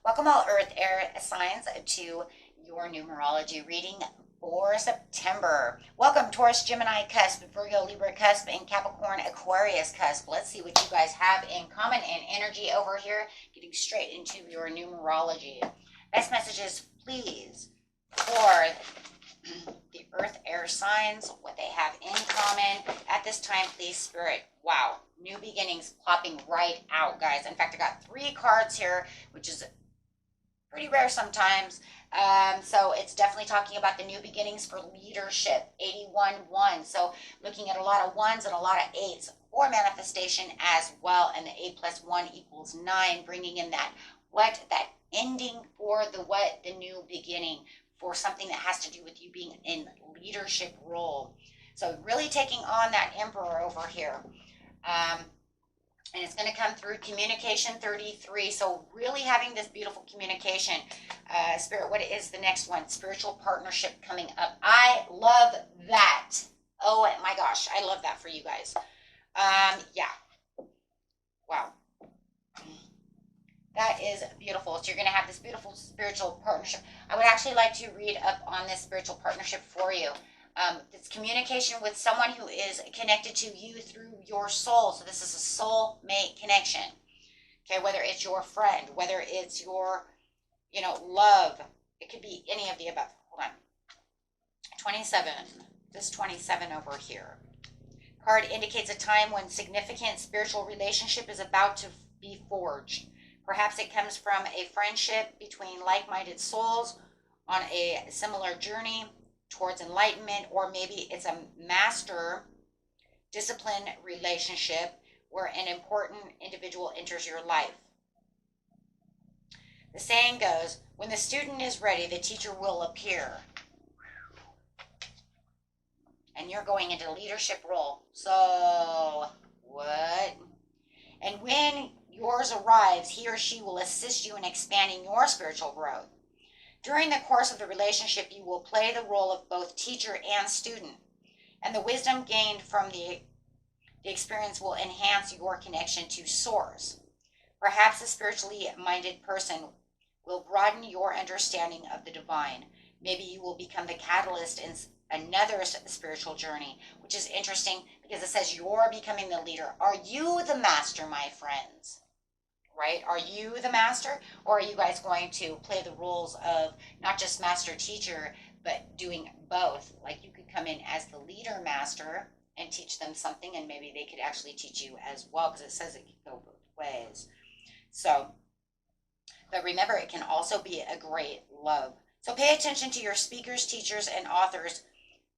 Welcome all Earth Air signs to your numerology reading for September. Welcome Taurus, Gemini, Cusp, Virgo, Libra, Cusp, and Capricorn, Aquarius, Cusp. Let's see what you guys have in common and energy over here. Getting straight into your numerology. Best messages, please, for the Earth Air signs, what they have in common at this time, please, Spirit. Wow, new beginnings popping right out, guys. In fact, I got 3 cards here, which is pretty rare sometimes. So it's definitely talking about the new beginnings for leadership. 81-1. So looking at a lot of 1s and a lot of 8s for manifestation as well. And the 8 plus 1 equals 9, bringing in that that ending for the new beginning for something that has to do with you being in leadership role. So really taking on that Emperor over here. And it's going to come through communication 33. So really having this beautiful communication. Spirit, what is the next one? Spiritual partnership coming up. I love that. Oh my gosh, I love that for you guys. Yeah. Wow. That is beautiful. So you're going to have this beautiful spiritual partnership. I would actually like to read up on this spiritual partnership for you. It's communication with someone who is connected to you through your soul. So this is a soul-mate connection. Okay, whether it's your friend, whether it's your, love. It could be any of the above. Hold on. 27. This 27 over here. Card indicates a time when significant spiritual relationship is about to be forged. Perhaps it comes from a friendship between like-minded souls on a similar journey towards enlightenment, or maybe it's a master discipline relationship where an important individual enters your life. The saying goes, when the student is ready, the teacher will appear. And you're going into leadership role. So, what? And when yours arrives, he or she will assist you in expanding your spiritual growth. During the course of the relationship, you will play the role of both teacher and student, and the wisdom gained from the experience will enhance your connection to Source. Perhaps a spiritually minded person will broaden your understanding of the divine. Maybe you will become the catalyst in another spiritual journey, which is interesting because it says you're becoming the leader. Are you the master, my friends? Right? Are you the master, or are you guys going to play the roles of not just master teacher, but doing both? Like you could come in as the leader master and teach them something, and maybe they could actually teach you as well, because it says it can go both ways. So, but remember, it can also be a great love. So pay attention to your speakers, teachers, and authors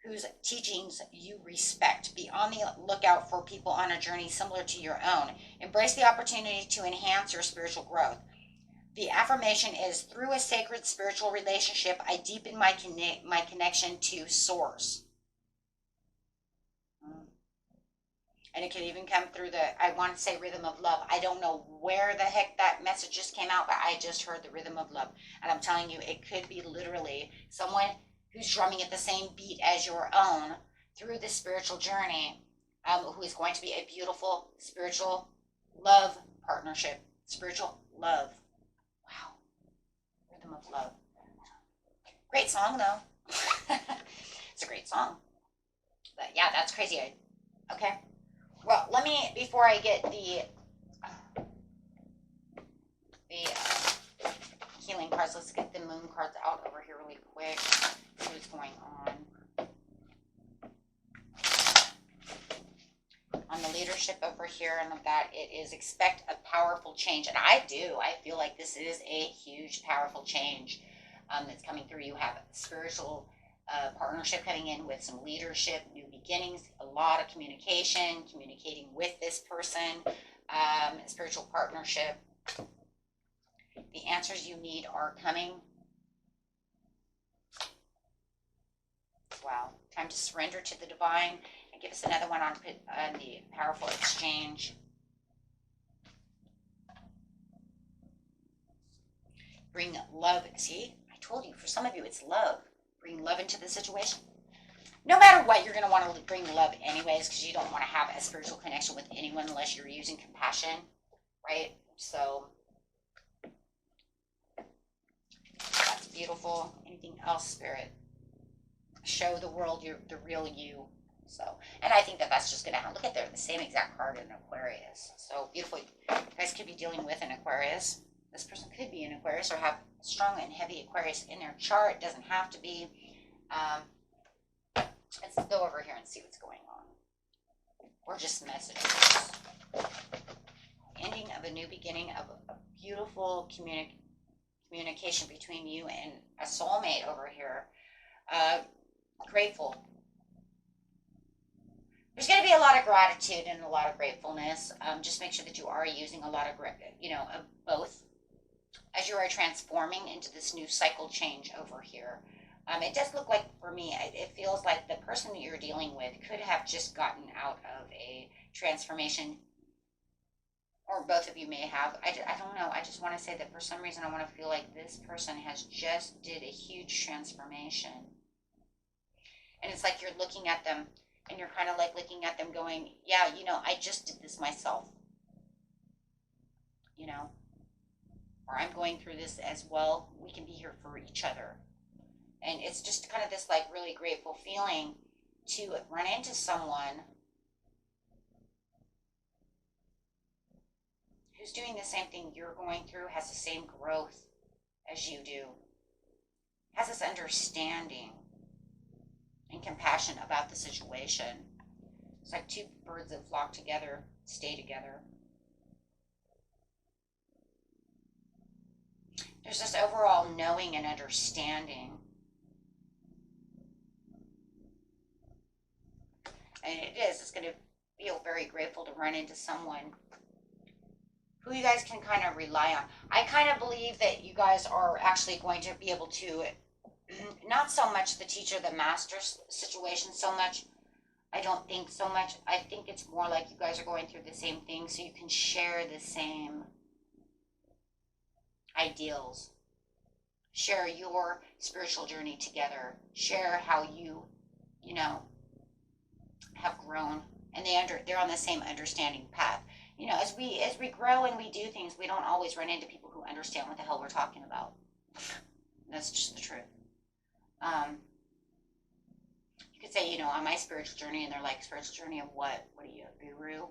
whose teachings you respect. Be on the lookout for people on a journey similar to your own. Embrace the opportunity to enhance your spiritual growth. The affirmation is, through a sacred spiritual relationship, I deepen my connection to Source. And it could even come through I want to say rhythm of love. I don't know where the heck that message just came out, but I just heard the rhythm of love. And I'm telling you, it could be literally someone who's drumming at the same beat as your own through this spiritual journey, who is going to be a beautiful spiritual love partnership. Spiritual love. Wow. Rhythm of love. Great song, though. It's a great song. But yeah, that's crazy. Okay. Well, let me, before I get the healing cards, let's get the moon cards out over here really quick. See what's going on the leadership over here, and that it is expect a powerful change. And I feel like this is a huge powerful change that's coming through. You have spiritual partnership coming in with some leadership, new beginnings, a lot of communicating with this person, spiritual partnership. The answers you need are coming. Wow. Time to surrender to the divine. And give us another one on the powerful exchange. Bring love. See, I told you, for some of you, it's love. Bring love into the situation. No matter what, you're going to want to bring love anyways, because you don't want to have a spiritual connection with anyone unless you're using compassion, right? So beautiful. Anything else, Spirit? Show the world the real you. So, and I think that that's just going to happen. Look at the same exact card in Aquarius. So beautiful. You guys could be dealing with an Aquarius. This person could be an Aquarius or have strong and heavy Aquarius in their chart. It doesn't have to be. Let's go over here and see what's going on. Or just messages. Ending of a new beginning of a beautiful communication between you and a soulmate over here. Grateful. There's going to be a lot of gratitude and a lot of gratefulness. Just make sure that you are using a lot of, both as you are transforming into this new cycle change over here. It does look like, for me, it feels like the person that you're dealing with could have just gotten out of a transformation, or both of you may have. I don't know. I just want to say that for some reason I want to feel like this person has just did a huge transformation. And it's like you're looking at them, and you're kind of like looking at them going, yeah, I just did this myself. Or I'm going through this as well. We can be here for each other. And it's just kind of this like really grateful feeling to run into someone who's doing the same thing you're going through, has the same growth as you do, has this understanding and compassion about the situation. It's like two birds that flock together, stay together. There's this overall knowing and understanding. And it's going to feel very grateful to run into someone who you guys can kind of rely on. I kind of believe that you guys are actually going to be able to, not so much the teacher, the master situation so much. I don't think so much. I think it's more like you guys are going through the same thing, so you can share the same ideals. Share your spiritual journey together. Share how you have grown, and they're on the same understanding path. As we grow and we do things, we don't always run into people who understand what the hell we're talking about. That's just the truth. You could say, on my spiritual journey, and they're like, spiritual journey of what? What are you, a guru?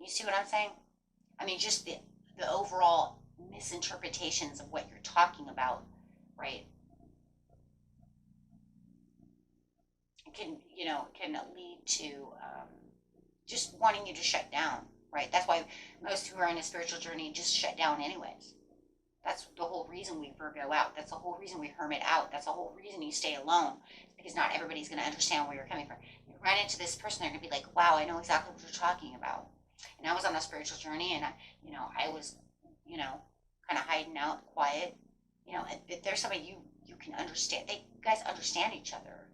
You see what I'm saying? I mean, just the overall misinterpretations of what you're talking about, right? It can lead to just wanting you to shut down, right? That's why most who are in a spiritual journey just shut down anyways. That's the whole reason we Virgo out. That's the whole reason we hermit out. That's the whole reason you stay alone. It's because not everybody's going to understand where you're coming from. You run into this person, they're going to be like, wow, I know exactly what you're talking about. And I was on a spiritual journey, and I was, kind of hiding out, quiet. If there's somebody you can understand, you guys understand each other.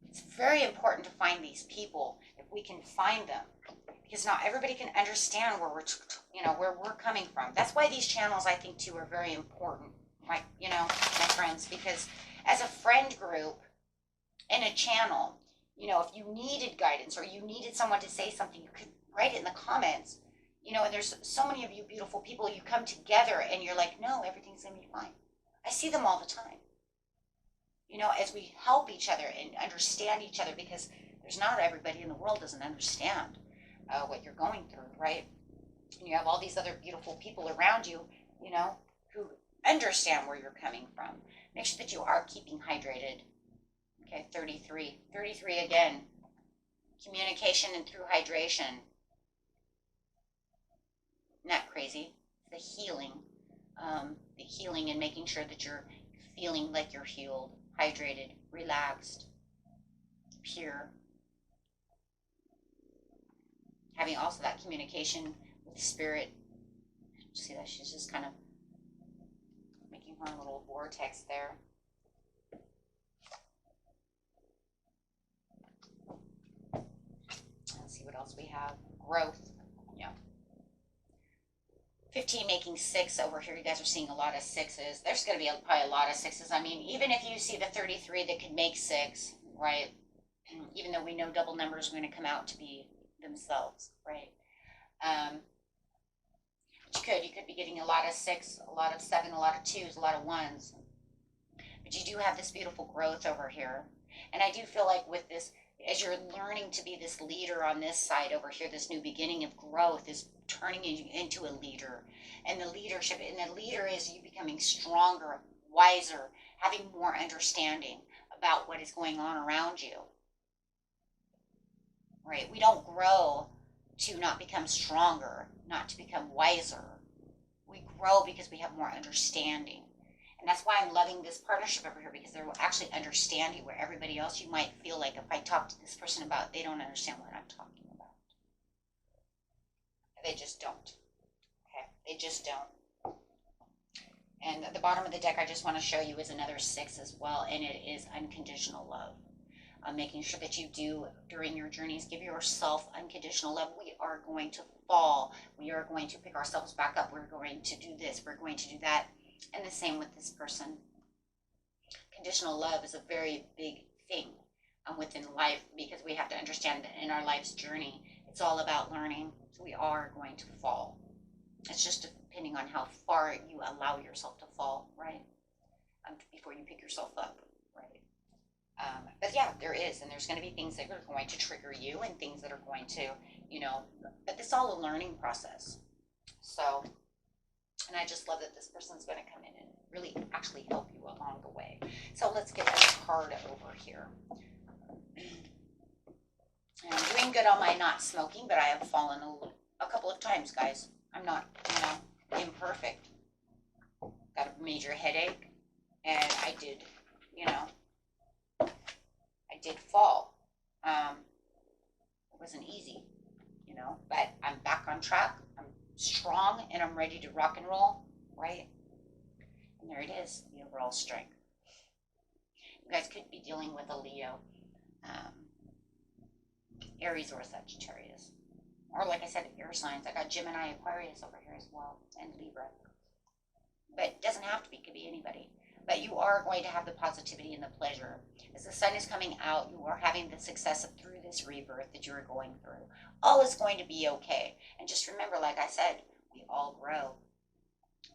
It's very important to find these people if we can find them, because not everybody can understand where we're coming from. That's why these channels, I think, too, are very important. My friends, because as a friend group in a channel, if you needed guidance or you needed someone to say something, you could write it in the comments. And there's so many of you beautiful people, you come together and you're like, no, everything's going to be fine. I see them all the time. As we help each other and understand each other, because there's not everybody in the world doesn't understand what you're going through, right? And you have all these other beautiful people around you, who understand where you're coming from. Make sure that you are keeping hydrated. Okay, 33. 33 again. Communication and through hydration. Not crazy. The healing. The healing and making sure that you're feeling like you're healed, hydrated, relaxed, pure. Having also that communication with spirit. See that she's just kind of making her little vortex there. Let's see what else we have. Growth. Yeah. 15 making 6 over here. You guys are seeing a lot of 6s. There's going to be probably a lot of 6s. I mean, even if you see the 33 that could make 6, right? Even though we know double numbers are going to come out to be themselves, right? But you could be getting a lot of 6, a lot of 7, a lot of 2s, a lot of 1s. But you do have this beautiful growth over here. And I do feel like with this, as you're learning to be this leader on this side over here, this new beginning of growth is turning you into a leader. And the leadership, and the leader is you becoming stronger, wiser, having more understanding about what is going on around you. Right? We don't grow to not become stronger, not to become wiser. We grow because we have more understanding. And that's why I'm loving this partnership over here, because they're actually understanding where everybody else you might feel like if I talk to this person about, they don't understand what I'm talking about. They just don't. Okay? They just don't. And at the bottom of the deck, I just want to show you is another 6 as well, and it is unconditional love. Making sure that you do during your journeys, give yourself unconditional love. We are going to fall. We are going to pick ourselves back up. We're going to do this. We're going to do that. And the same with this person. Conditional love is a very big thing within life, because we have to understand that in our life's journey, it's all about learning. So we are going to fall. It's just depending on how far you allow yourself to fall, right? Before you pick yourself up, right? But yeah, there is, and there's going to be things that are going to trigger you and things that are going to, but it's all a learning process. So, and I just love that this person's going to come in and really actually help you along the way. So let's get a card over here. I'm doing good on my not smoking, but I have fallen a couple of times, guys. I'm not, imperfect. Got a major headache, and I did, I did fall. It wasn't easy, but I'm back on track. I'm strong, and I'm ready to rock and roll, right? And there it is, the overall strength. You guys could be dealing with a Leo, Aries, or Sagittarius. Or like I said, air signs. I got Gemini, Aquarius over here as well, and Libra. But it doesn't have to be, it could be anybody. But you are going to have the positivity and the pleasure. As the sun is coming out, you are having the success through this rebirth that you're going through. All is going to be okay. And just remember, like I said, we all grow,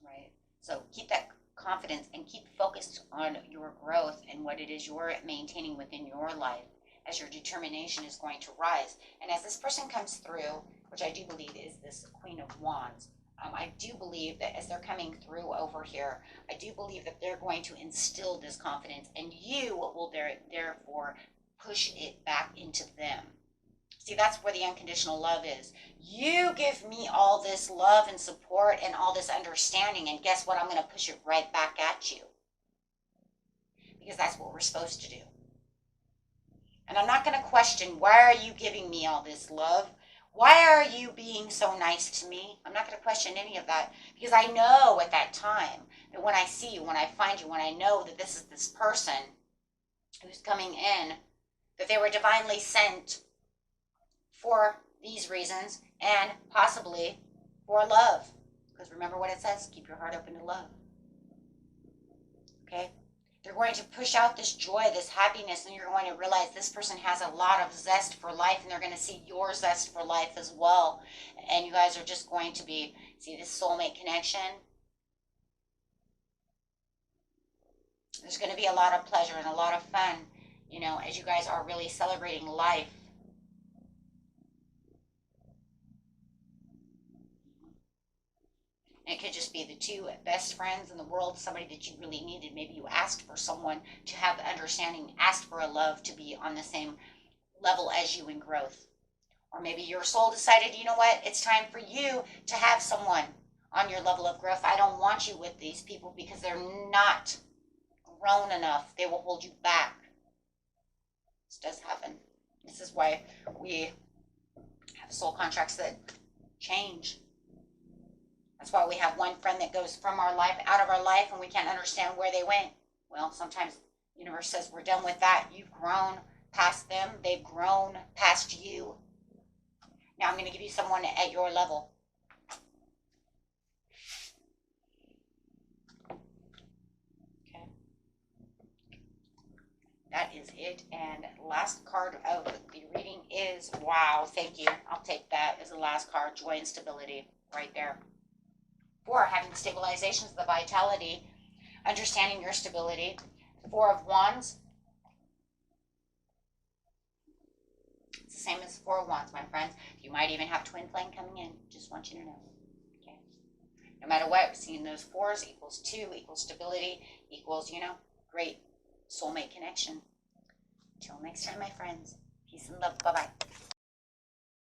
right? So keep that confidence and keep focused on your growth and what it is you're maintaining within your life, as your determination is going to rise. And as this person comes through, which I do believe is this Queen of Wands, I do believe that as they're coming through over here, I do believe that they're going to instill this confidence, and you will therefore push it back into them. See, that's where the unconditional love is. You give me all this love and support and all this understanding, and guess what? I'm going to push it right back at you. Because that's what we're supposed to do. And I'm not going to question, why are you giving me all this love? Why are you being so nice to me? I'm not going to question any of that, because I know at that time that when I see you, when I find you, when I know that this is this person who's coming in, that they were divinely sent for these reasons and possibly for love. Because remember what it says, keep your heart open to love. Okay? They're going to push out this joy, this happiness, and you're going to realize this person has a lot of zest for life, and they're going to see your zest for life as well. And you guys are just going to be, see this soulmate connection? There's going to be a lot of pleasure and a lot of fun, as you guys are really celebrating life. It could just be the two best friends in the world, somebody that you really needed. Maybe you asked for someone to have the understanding, asked for a love to be on the same level as you in growth. Or maybe your soul decided, you know what, it's time for you to have someone on your level of growth. I don't want you with these people because they're not grown enough. They will hold you back. This does happen. This is why we have soul contracts that change. That's why we have one friend that goes from our life, out of our life, and we can't understand where they went. Well, sometimes the universe says, we're done with that. You've grown past them. They've grown past you. Now I'm going to give you someone at your level. Okay. That is it. And last card of the reading is, wow, thank you. I'll take that as the last card, joy and stability, right there. For having stabilizations, the vitality, understanding your stability, Four of Wands. It's the same as Four of Wands, my friends. You might even have twin flame coming in. Just want you to know. Okay. No matter what, seeing those fours equals 2, equals stability, equals, great soulmate connection. Till next time, my friends. Peace and love. Bye-bye.